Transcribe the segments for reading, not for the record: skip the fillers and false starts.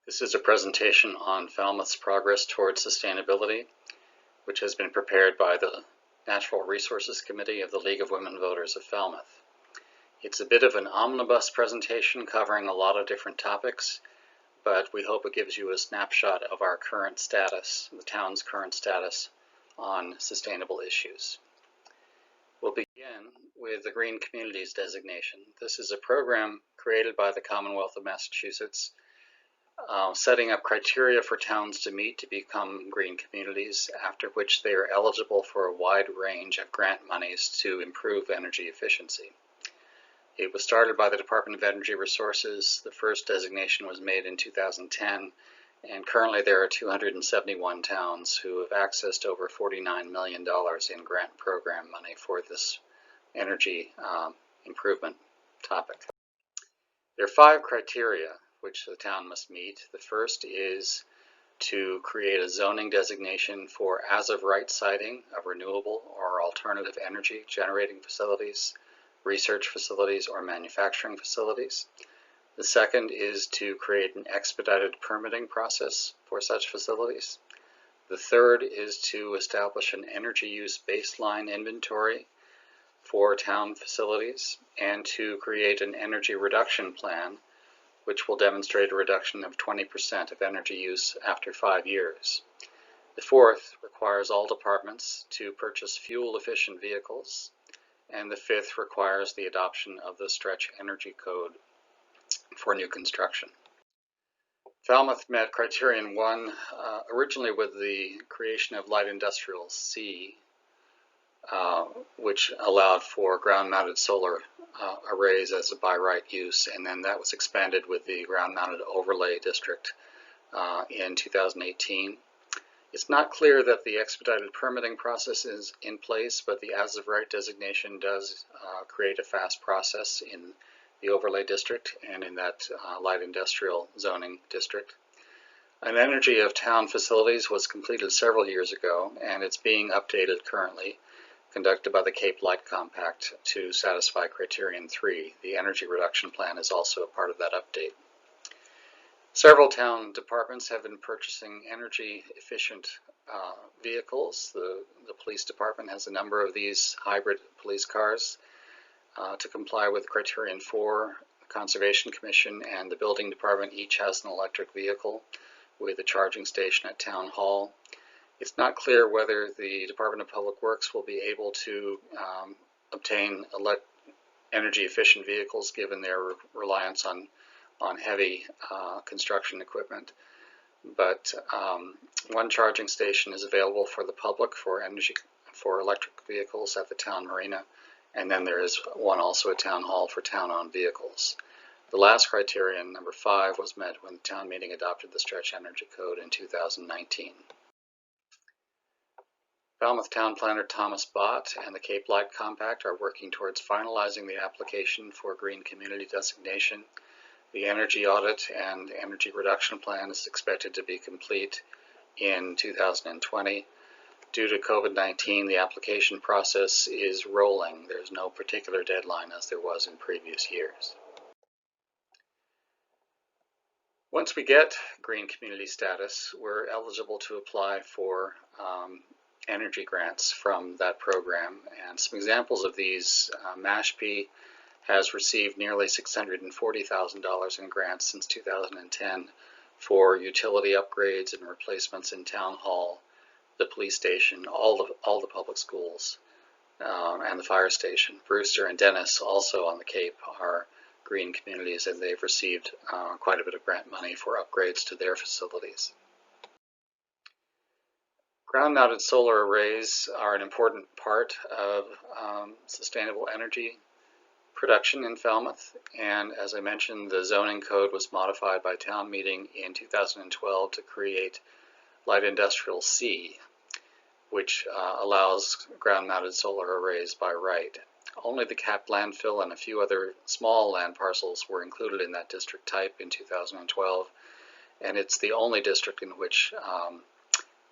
This is a presentation on Falmouth's progress towards sustainability, which has been prepared by the Natural Resources Committee of the League of Women Voters of Falmouth. It's a bit of an omnibus presentation covering a lot of different topics, but we hope it gives you a snapshot of our current status, the town's current status on sustainable issues. We'll begin with the Green Communities designation. This is a program created by the Commonwealth of Massachusetts, setting up criteria for towns to meet to become green communities, after which they are eligible for a wide range of grant monies to improve energy efficiency. It was started by the Department of Energy Resources. The first designation was made in 2010, and currently there are 271 towns who have accessed over $49 million in grant program money for this energy improvement topic. There are 5 criteria which the town must meet. The first is to create a zoning designation for as-of-right siting of renewable or alternative energy generating facilities, research facilities, or manufacturing facilities. The second is to create an expedited permitting process for such facilities. The third is to establish an energy use baseline inventory for town facilities and to create an energy reduction plan which will demonstrate a reduction of 20% of energy use after 5 years. The fourth requires all departments to purchase fuel-efficient vehicles, and the fifth requires the adoption of the Stretch Energy Code for new construction. Falmouth met criterion 1 originally with the creation of light industrial C, which allowed for ground-mounted solar arrays as a by right use, and then that was expanded with the ground-mounted overlay district in 2018. It's not clear that the expedited permitting process is in place, but the as-of-right designation does create a fast process in the overlay district and in that light industrial zoning district. An energy of town facilities was completed several years ago, and it's being updated currently, conducted by the Cape Light Compact to satisfy criterion 3. The energy reduction plan is also a part of that update. Several town departments have been purchasing energy efficient vehicles. The police department has a number of these hybrid police cars. To comply with criterion 4, the Conservation Commission and the building department each has an electric vehicle with a charging station at Town Hall. It's not clear whether the Department of Public Works will be able to obtain energy efficient vehicles given their reliance on heavy construction equipment. But one charging station is available for the public for electric vehicles at the town marina, and then there is one also at Town Hall for town-owned vehicles. The last criterion, number 5, was met when the town meeting adopted the Stretch Energy Code in 2019. Falmouth Town Planner Thomas Bott and the Cape Light Compact are working towards finalizing the application for Green Community designation. The energy audit and energy reduction plan is expected to be complete in 2020. Due to COVID-19, the application process is rolling. There's no particular deadline as there was in previous years. Once we get Green Community status, we're eligible to apply for energy grants from that program, and some examples of these: Mashpee has received nearly $640,000 in grants since 2010 for utility upgrades and replacements in Town Hall, the police station, all the public schools, and the fire station. Brewster and Dennis, also on the Cape, are green communities, and they've received quite a bit of grant money for upgrades to their facilities. Ground-mounted solar arrays are an important part of sustainable energy production in Falmouth, and as I mentioned, the zoning code was modified by town meeting in 2012 to create light industrial C, which allows ground-mounted solar arrays by right. Only the capped landfill and a few other small land parcels were included in that district type in 2012, and it's the only district in which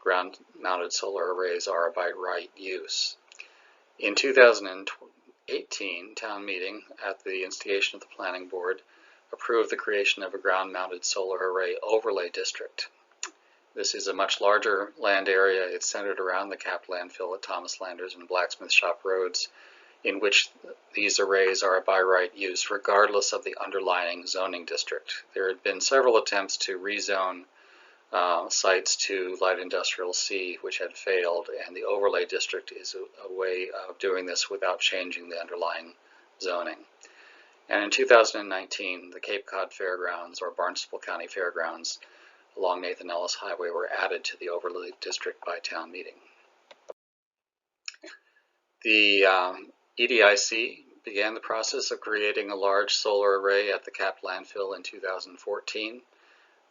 ground-mounted solar arrays are by right use. In 2018 town meeting, at the instigation of the planning board, approved the creation of a ground-mounted solar array overlay district. This is a much larger land area. It's centered around the capped landfill at Thomas Landers and Blacksmith Shop Roads, in which these arrays are by right use regardless of the underlying zoning district. There had been several attempts to rezone sites to light industrial C, which had failed, and the overlay district is a way of doing this without changing the underlying zoning. And in 2019, the Cape Cod Fairgrounds, or Barnstable County Fairgrounds, along Nathan Ellis Highway were added to the overlay district by town meeting. The EDIC began the process of creating a large solar array at the capped landfill in 2014.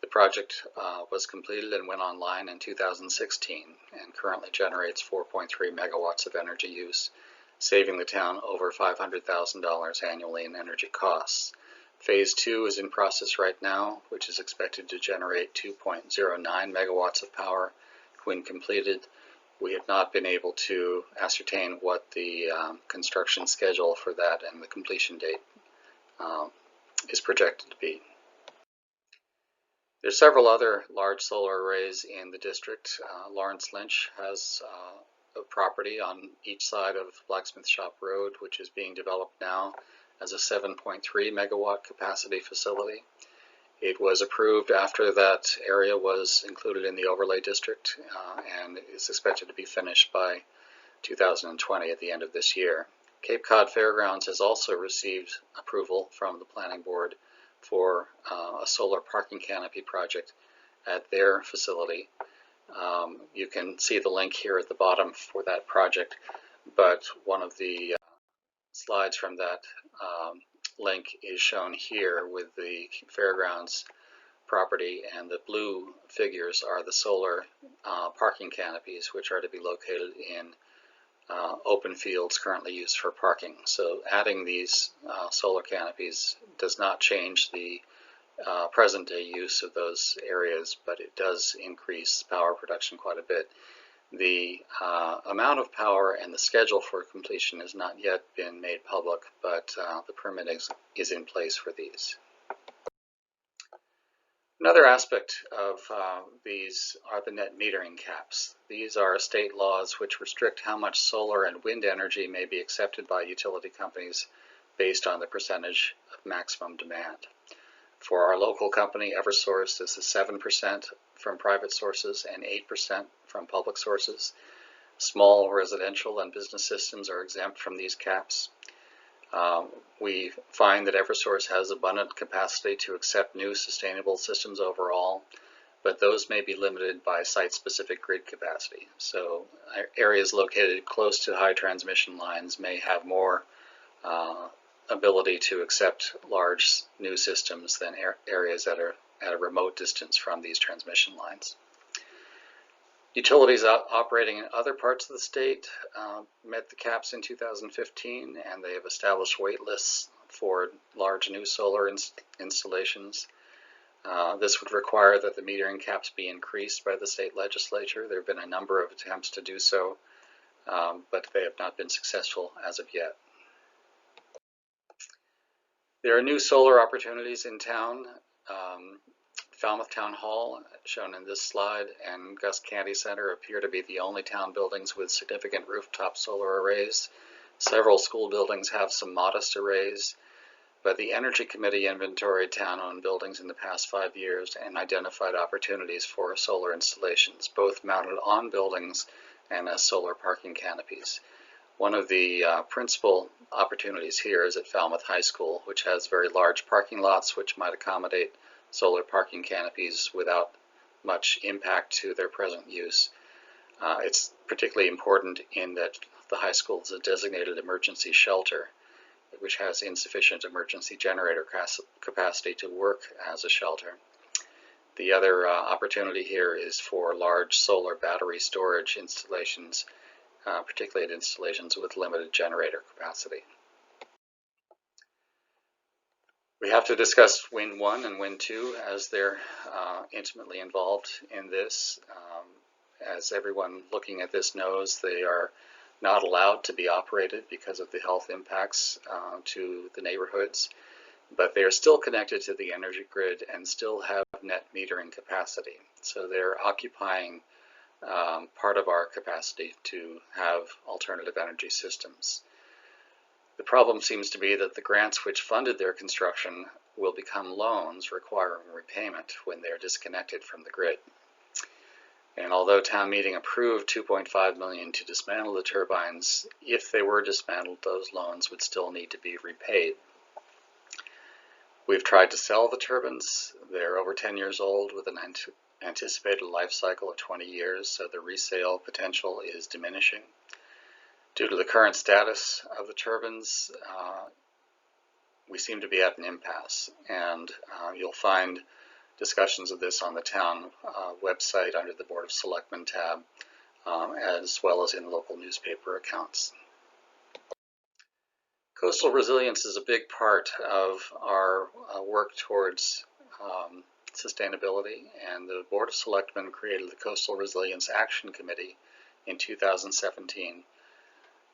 The project was completed and went online in 2016 and currently generates 4.3 megawatts of energy use, saving the town over $500,000 annually in energy costs. Phase 2 is in process right now, which is expected to generate 2.09 megawatts of power when completed. We have not been able to ascertain what the construction schedule for that and the completion date is projected to be. There's several other large solar arrays in the district. Lawrence Lynch has a property on each side of Blacksmith Shop Road, which is being developed now as a 7.3 megawatt capacity facility. It was approved after that area was included in the overlay district and is expected to be finished by 2020 at the end of this year. Cape Cod Fairgrounds has also received approval from the planning board for a solar parking canopy project at their facility. You can see the link here at the bottom for that project, but one of the slides from that link is shown here with the fairgrounds property, and the blue figures are the solar parking canopies, which are to be located in open fields currently used for parking. So adding these solar canopies does not change the present day use of those areas, but it does increase power production quite a bit. The amount of power and the schedule for completion has not yet been made public, but the permit is in place for these. Another aspect of these are the net metering caps. These are state laws which restrict how much solar and wind energy may be accepted by utility companies based on the percentage of maximum demand. For our local company, Eversource, this is 7% from private sources and 8% from public sources. Small residential and business systems are exempt from these caps. We find that Eversource has abundant capacity to accept new sustainable systems overall, but those may be limited by site-specific grid capacity. So areas located close to high transmission lines may have more ability to accept large new systems than areas that are at a remote distance from these transmission lines. Utilities operating in other parts of the state met the caps in 2015, and they have established wait lists for large new solar installations. This would require that the metering caps be increased by the state legislature. There have been a number of attempts to do so, but they have not been successful as of yet. There are new solar opportunities in town. Falmouth Town Hall, shown in this slide, and Gus Candy Center appear to be the only town buildings with significant rooftop solar arrays. Several school buildings have some modest arrays, but the Energy Committee inventoried town-owned buildings in the past 5 years and identified opportunities for solar installations, both mounted on buildings and as solar parking canopies. One of the principal opportunities here is at Falmouth High School, which has very large parking lots which might accommodate solar parking canopies without much impact to their present use. It's particularly important in that the high school is a designated emergency shelter, which has insufficient emergency generator capacity to work as a shelter. The other opportunity here is for large solar battery storage installations, particularly at installations with limited generator capacity. We have to discuss Wind 1 and Wind 2 as they're intimately involved in this. As everyone looking at this knows, they are not allowed to be operated because of the health impacts to the neighborhoods. but they are still connected to the energy grid and still have net metering capacity. So they're occupying part of our capacity to have alternative energy systems. The problem seems to be that the grants which funded their construction will become loans requiring repayment when they are disconnected from the grid. And although town meeting approved $2.5 million to dismantle the turbines, if they were dismantled, those loans would still need to be repaid. We've tried to sell the turbines. They're over 10 years old with an anticipated life cycle of 20 years, so the resale potential is diminishing. Due to the current status of the turbines, we seem to be at an impasse, and you'll find discussions of this on the town website under the Board of Selectmen tab, as well as in local newspaper accounts. Coastal resilience is a big part of our work towards sustainability, and the Board of Selectmen created the Coastal Resilience Action Committee in 2017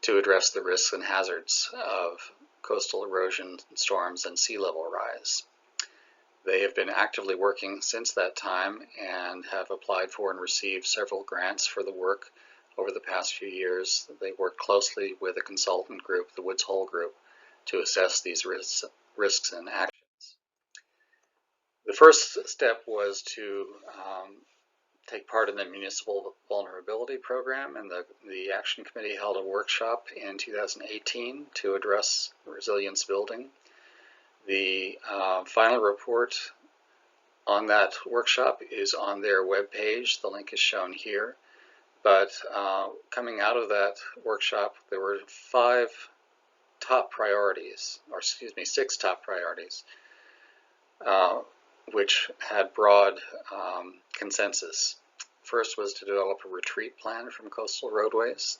to address the risks and hazards of coastal erosion, storms, and sea level rise. They have been actively working since that time and have applied for and received several grants for the work over the past few years. They worked closely with a consultant group, the Woods Hole Group, to assess these risks and actions. The first step was to take part in the Municipal Vulnerability Program, and the Action Committee held a workshop in 2018 to address resilience building. The final report on that workshop is on their webpage. The link is shown here. But coming out of that workshop, there were six top priorities, which had broad consensus. First was to develop a retreat plan from coastal roadways.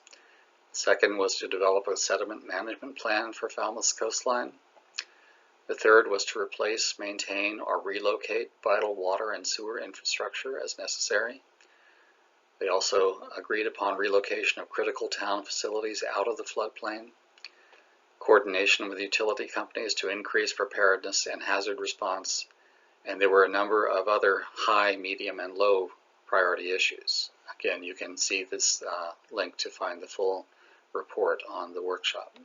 Second was to develop a sediment management plan for Falmouth's coastline. The third was to replace, maintain, or relocate vital water and sewer infrastructure as necessary. They also agreed upon relocation of critical town facilities out of the floodplain, coordination with utility companies to increase preparedness and hazard response, and there were a number of other high, medium, and low priority issues. Again, you can see this link to find the full report on the workshop.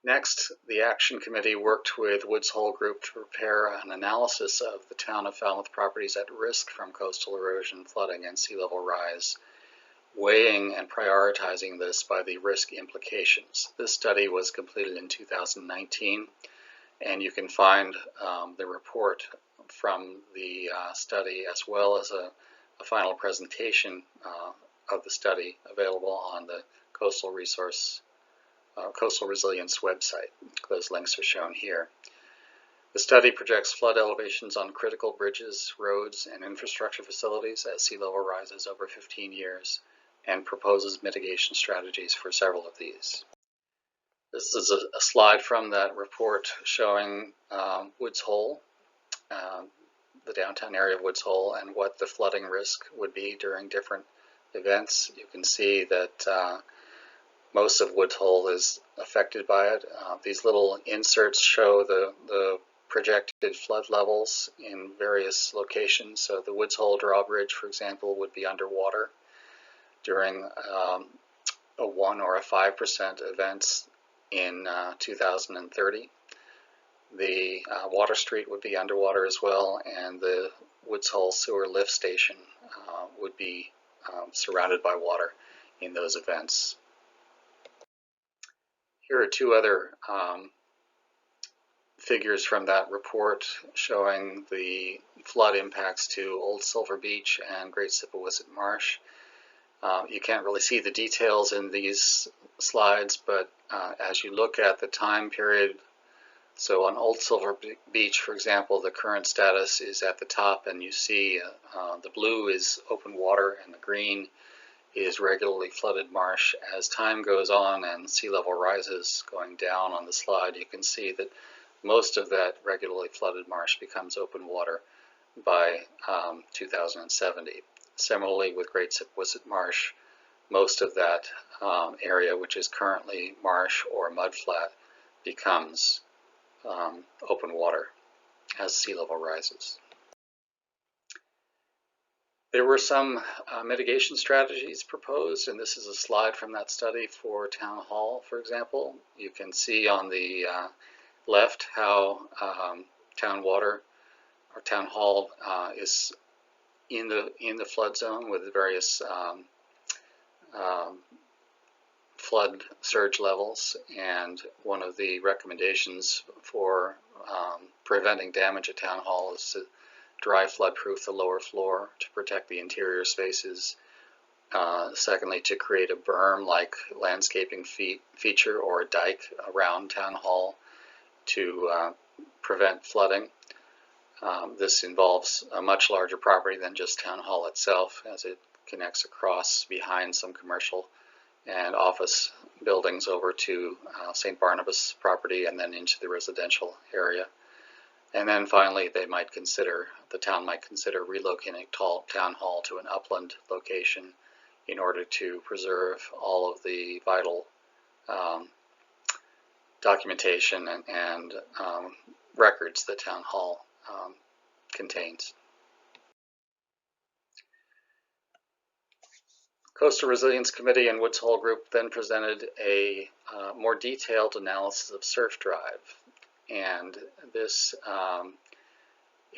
Next, the Action Committee worked with Woods Hole Group to prepare an analysis of the town of Falmouth properties at risk from coastal erosion, flooding, and sea level rise, weighing and prioritizing this by the risk implications. This study was completed in 2019, and you can find the report from the study as well as a final presentation of the study available on the Coastal Resilience website. Those links are shown here. The study projects flood elevations on critical bridges, roads, and infrastructure facilities as sea level rises over 15 years and proposes mitigation strategies for several of these. This is a slide from that report showing Woods Hole, the downtown area of Woods Hole, and what the flooding risk would be during different events. You can see that most of Woods Hole is affected by it. These little inserts show the projected flood levels in various locations. So the Woods Hole drawbridge, for example, would be underwater during a 1 or a 5% events in 2030. The Water Street would be underwater as well, and the Woods Hole sewer lift station would be surrounded by water in those events. Here are two other figures from that report showing the flood impacts to Old Silver Beach and Great Sippawisset Marsh. You can't really see the details in these slides, but as you look at the time period, so on Old Silver Beach, for example, the current status is at the top, and you see the blue is open water and the green is regularly flooded marsh. As time goes on and sea level rises going down on the slide, you can see that most of that regularly flooded marsh becomes open water by 2070. Similarly, with Great Sippawisset Marsh, most of that area, which is currently marsh or mudflat, becomes open water as sea level rises. There were some mitigation strategies proposed, and this is a slide from that study for Town Hall, for example. You can see on the left how Town Hall is in the flood zone with various flood surge levels, and one of the recommendations for preventing damage at Town Hall is to dry flood-proof the lower floor to protect the interior spaces. Secondly, to create a berm-like landscaping feature or a dike around Town Hall to prevent flooding. This involves a much larger property than just Town Hall itself, as it connects across behind some commercial and office buildings over to St. Barnabas property and then into the residential area. And then finally, the town might consider relocating Town Hall to an upland location in order to preserve all of the vital documentation and records that Town Hall contains. Coastal Resilience Committee and Woods Hole Group then presented a more detailed analysis of surf drive. And this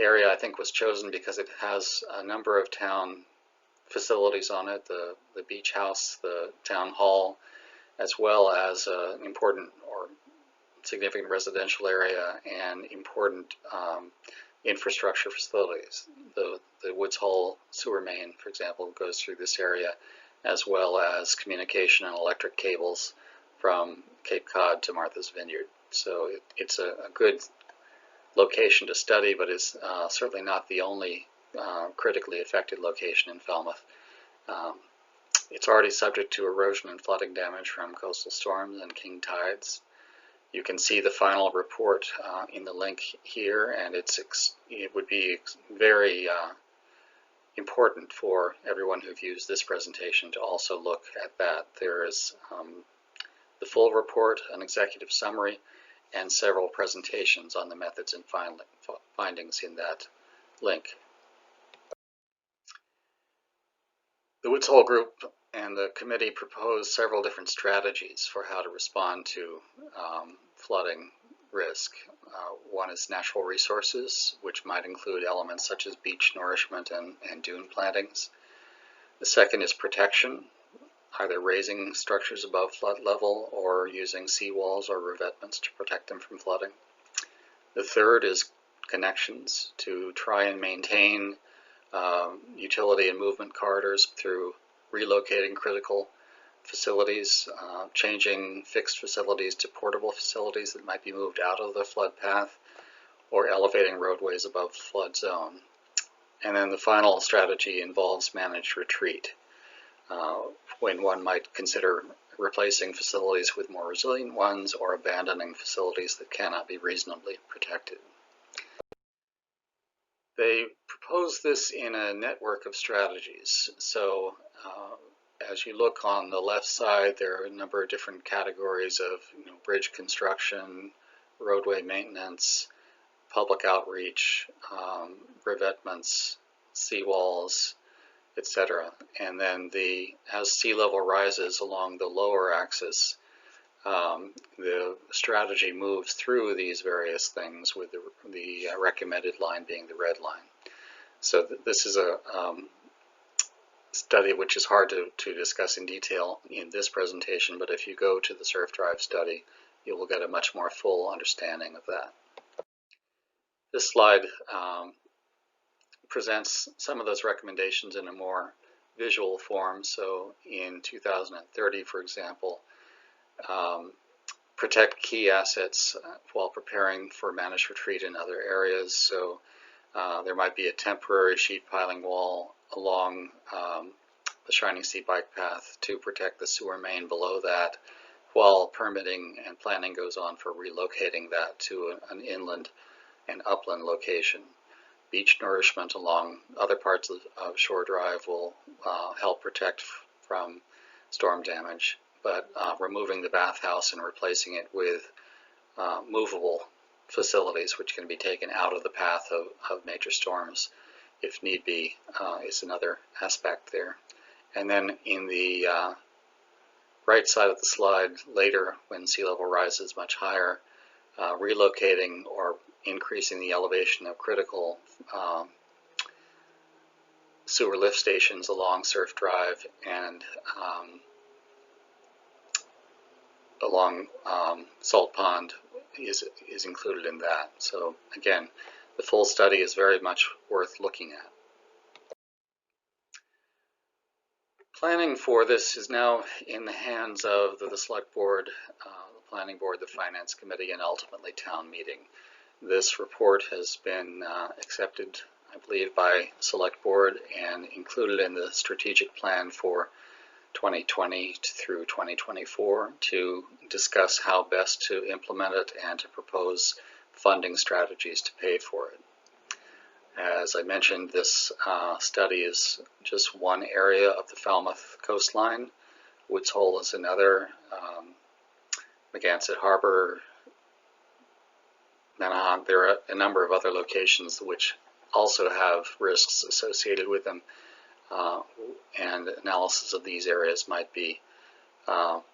area, I think, was chosen because it has a number of town facilities on it, the beach house, the town hall, as well as an important or significant residential area and important infrastructure facilities. The Woods Hole sewer main, for example, goes through this area, as well as communication and electric cables from Cape Cod to Martha's Vineyard. So it's a good location to study, but it's certainly not the only critically affected location in Falmouth. It's already subject to erosion and flooding damage from coastal storms and king tides. You can see the final report in the link here, and it would be very important for everyone who views this presentation to also look at that. There is the full report, an executive summary, and several presentations on the methods and findings in that link. The Woods Hole Group and the committee proposed several different strategies for how to respond to flooding risk. One is natural resources, which might include elements such as beach nourishment and dune plantings. The second is protection, either raising structures above flood level or using seawalls or revetments to protect them from flooding. The third is connections, to try and maintain utility and movement corridors through relocating critical facilities, changing fixed facilities to portable facilities that might be moved out of the flood path, or elevating roadways above flood zone. And then the final strategy involves managed retreat, when one might consider replacing facilities with more resilient ones or abandoning facilities that cannot be reasonably protected. They propose this in a network of strategies. So as you look on the left side, there are a number of different categories of bridge construction, roadway maintenance, public outreach, revetments, seawalls, etc. And then as sea level rises along the lower axis, the strategy moves through these various things, with the recommended line being the red line. So this is a study which is hard to discuss in detail in this presentation, but if you go to the surf drive study, you will get a much more full understanding of that. This slide presents some of those recommendations in a more visual form. So in 2030, for example, protect key assets while preparing for managed retreat in other areas. So there might be a temporary sheet piling wall along the Shining Sea bike path to protect the sewer main below that, while permitting and planning goes on for relocating that to an inland and upland location. Beach nourishment along other parts of Shore Drive will help protect from storm damage, but removing the bathhouse and replacing it with movable facilities which can be taken out of the path of major storms if need be is another aspect there. And then in the right side of the slide, later when sea level rises much higher, relocating or increasing the elevation of critical sewer lift stations along Surf Drive and along Salt Pond is included in that. So again, the full study is very much worth looking at. Planning for this is now in the hands of the Select Board, the Planning Board, the Finance Committee, and ultimately Town Meeting. This report has been accepted, I believe, by Select Board and included in the strategic plan for 2020 through 2024 to discuss how best to implement it and to propose funding strategies to pay for it. As I mentioned, this study is just one area of the Falmouth coastline. Woods Hole is another. Magansett Harbor, Manahan, there are a number of other locations which also have risks associated with them, and analysis of these areas might be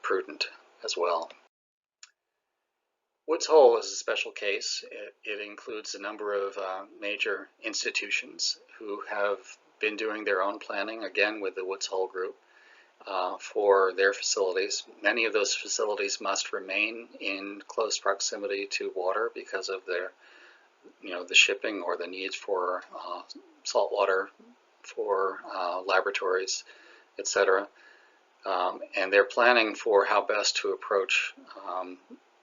prudent as well. Woods Hole is a special case. It includes a number of major institutions who have been doing their own planning, again with the Woods Hole group, for their facilities. Many of those facilities must remain in close proximity to water because of their, the shipping or the needs for salt water for laboratories, etc. And their planning for how best to approach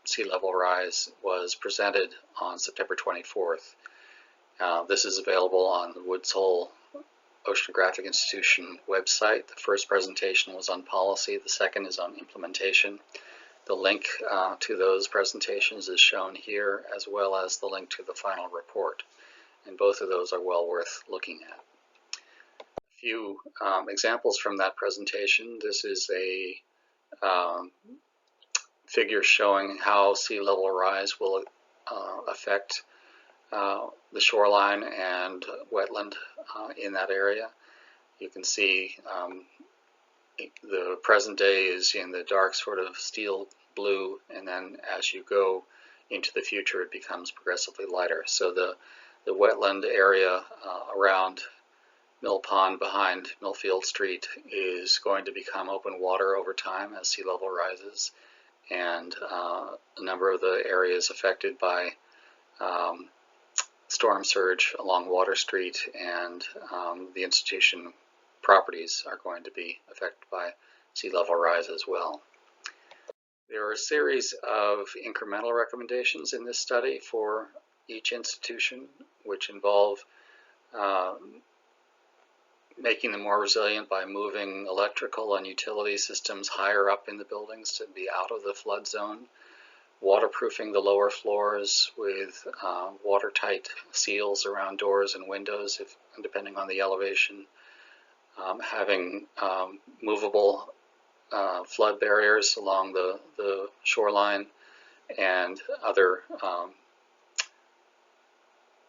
sea level rise was presented on September 24th. This is available on the Woods Hole Oceanographic Institution website. The first presentation was on policy, the second is on implementation. The link to those presentations is shown here, as well as the link to the final report. And both of those are well worth looking at. A few examples from that presentation. This is a figure showing how sea level rise will affect the shoreline and wetland in that area. You can see the present day is in the dark sort of steel blue, and then as you go into the future it becomes progressively lighter. So the wetland area around Mill Pond behind Millfield Street is going to become open water over time as sea level rises, and a number of the areas affected by storm surge along Water Street and the institution properties are going to be affected by sea level rise as well. There are a series of incremental recommendations in this study for each institution, which involve making them more resilient by moving electrical and utility systems higher up in the buildings to be out of the flood zone, waterproofing the lower floors with watertight seals around doors and windows, depending on the elevation, having movable flood barriers along the shoreline, and other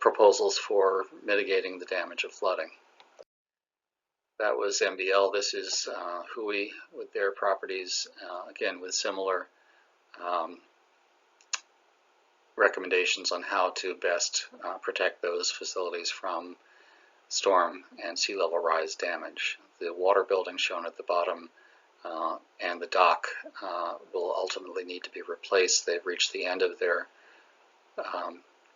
proposals for mitigating the damage of flooding. That was MBL. This is Hui with their properties, again with similar recommendations on how to best protect those facilities from storm and sea level rise damage. The water building shown at the bottom and the dock will ultimately need to be replaced. They've reached the end of their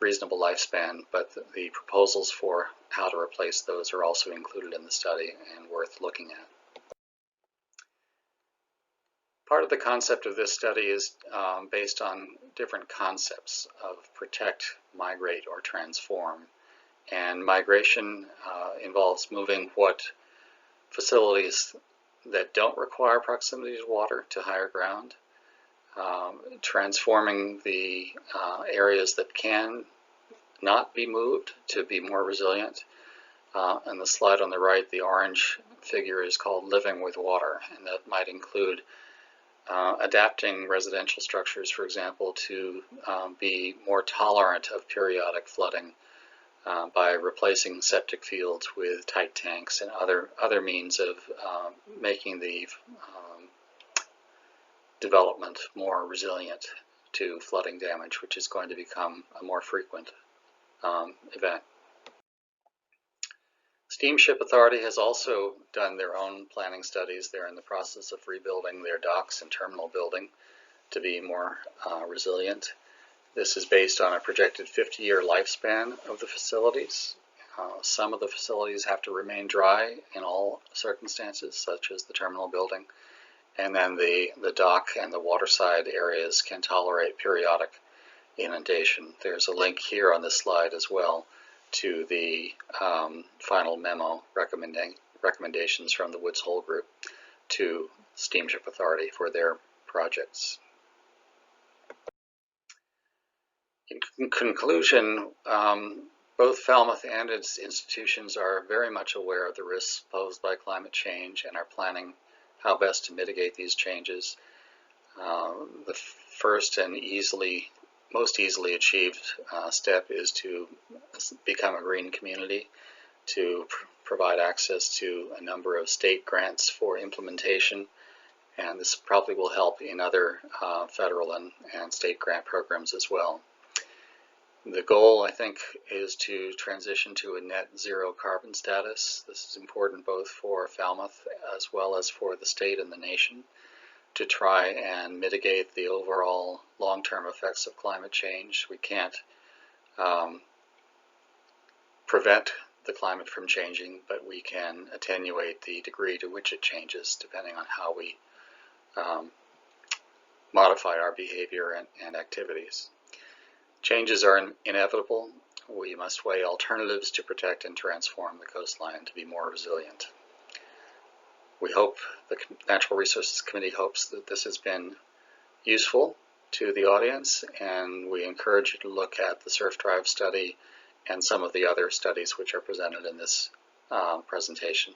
reasonable lifespan, but the proposals for how to replace those are also included in the study and worth looking at. Part of the concept of this study is based on different concepts of protect, migrate, or transform. And migration involves moving what facilities that don't require proximity to water to higher ground, transforming the areas that can not be moved to be more resilient. And the slide on the right, the orange figure is called living with water, and that might include adapting residential structures, for example, to be more tolerant of periodic flooding by replacing septic fields with tight tanks and other means of making the development more resilient to flooding damage, which is going to become a more frequent event. Steamship Authority has also done their own planning studies. They're in the process of rebuilding their docks and terminal building to be more resilient. This is based on a projected 50-year lifespan of the facilities. Some of the facilities have to remain dry in all circumstances, such as the terminal building, and then the dock and the waterside areas can tolerate periodic inundation. There's a link here on this slide as well to the final memo recommendations from the Woods Hole Group to Steamship Authority for their projects. In conclusion, both Falmouth and its institutions are very much aware of the risks posed by climate change and are planning how best to mitigate these changes. The first and most easily achieved step is to become a green community, to provide access to a number of state grants for implementation, and this probably will help in other federal and state grant programs as well. The goal, I think, is to transition to a net zero carbon status. This is important both for Falmouth as well as for the state and the nation, to try and mitigate the overall long-term effects of climate change. We can't prevent the climate from changing, but we can attenuate the degree to which it changes depending on how we modify our behavior and activities. Changes are inevitable. We must weigh alternatives to protect and transform the coastline to be more resilient. We hope, the Natural Resources Committee hopes that this has been useful to the audience, and we encourage you to look at the Surf Drive study and some of the other studies which are presented in this presentation.